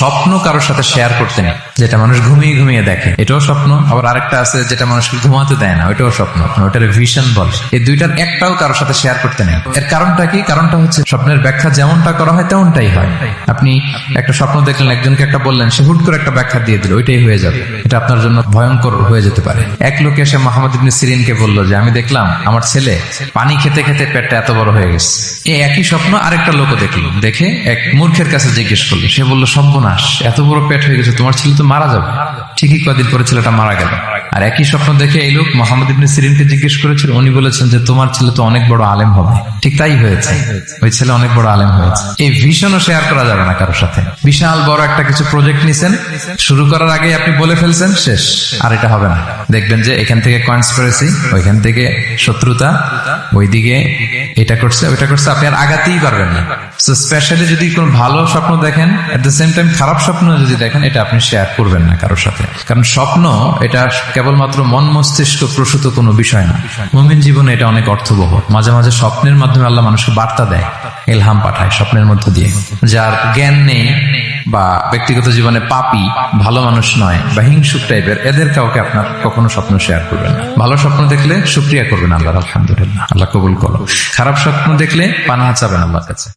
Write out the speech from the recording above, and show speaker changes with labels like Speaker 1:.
Speaker 1: স্বপ্ন কারোর সাথে শেয়ার করতে নেই, যেটা মানুষ ঘুমিয়ে ঘুমিয়ে দেখে এটাও স্বপ্ন, আবার আরেকটা আছে যেটা মানুষকে ঘুমাতে দেয় না, ওইটাও স্বপ্ন, ওটার ভিশন বলে। এই দুইটার একটাও কারোর সাথে শেয়ার করতে নেই। এর কারণটা কি? কারণটা হচ্ছে স্বপ্নের ব্যাখ্যা যেমনটা করা হয় তেমনটাই হয়। আপনি একটা স্বপ্ন দেখলেন, একজনকে একটা বললেন, সে হুট করে একটা ব্যাখ্যা দিয়ে দিল, ওইটাই হয়ে যাবে। এটা আপনার জন্য ভয়ঙ্কর হয়ে যেতে পারে। এক লোক এসে মোহাম্মদ ইবনে সিরিনকে বলল যে আমি দেখলাম আমার ছেলে পানি খেতে খেতে পেটটা এত বড় হয়ে গেছে। এই একই স্বপ্ন আরেকটা লোকও দেখলো, দেখে এক মূর্খের কাছে জিজ্ঞেস করলো। সে বলল সর্বনাশ, এত বড় পেট হয়ে গেছে, তোমার ছেলে তো মারা যাবে। ঠিকই কদিন পরে ছেলেটা মারা গেল। আর একই স্বপ্ন দেখে এই লোক মোহাম্মদ ইবনে সিরিনকে জিজ্ঞেস করেছিল, উনি বলেছেন যে তোমার ছেলে তো অনেক বড় আলেম হবে। ঠিক তাই হয়েছে, ওই ছেলে অনেক বড় আলেম হয়েছে। এই ভিশনও শেয়ার করা যাবে না কারোর সাথে। বিশাল বড় একটা কিছু প্রজেক্ট নিছেন, শুরু করার আগে আপনি বলে ফেলছেন, শেষ, আর এটা হবে না। দেখবেন যে এখান থেকে কনস্পিরেসি, ওইখান থেকে শত্রুতা, ওইদিকে এটা করছে ওইটা করছে, আপনি আর আগাতেই পারবেন না। সো স্পেশালি যদি কোনো ভালো স্বপ্ন দেখেন, এট দ্য সেম টাইম খারাপ স্বপ্ন যদি দেখেন, এটা আপনি শেয়ার করবেন না কারোর সাথে। কারণ স্বপ্ন এটা কেবলমাত্র মন মস্তিষ্ক প্রসূত কোনো বিষয় না। মুমিন জীবনে এটা অনেক অর্থবহ। মাঝে মাঝে স্বপ্নের মাধ্যমে আল্লাহ মানুষকে বার্তা দেয়, ইলহাম পাঠায় স্বপ্নের মধ্য দিয়ে। যার জ্ঞান নেই বা ব্যক্তিগত জীবনে পাপী, ভালো মানুষ নয় বা হিংসুক টাইপের, এদের কাউকে আপনার কখনো স্বপ্ন শেয়ার করবেন না। ভালো স্বপ্ন দেখলে শুকরিয়া করবেন আল্লাহর, আলহামদুলিল্লাহ, আল্লাহ কবুল করো। খারাপ স্বপ্ন দেখলে পানাহা চাবেন আল্লাহর কাছে।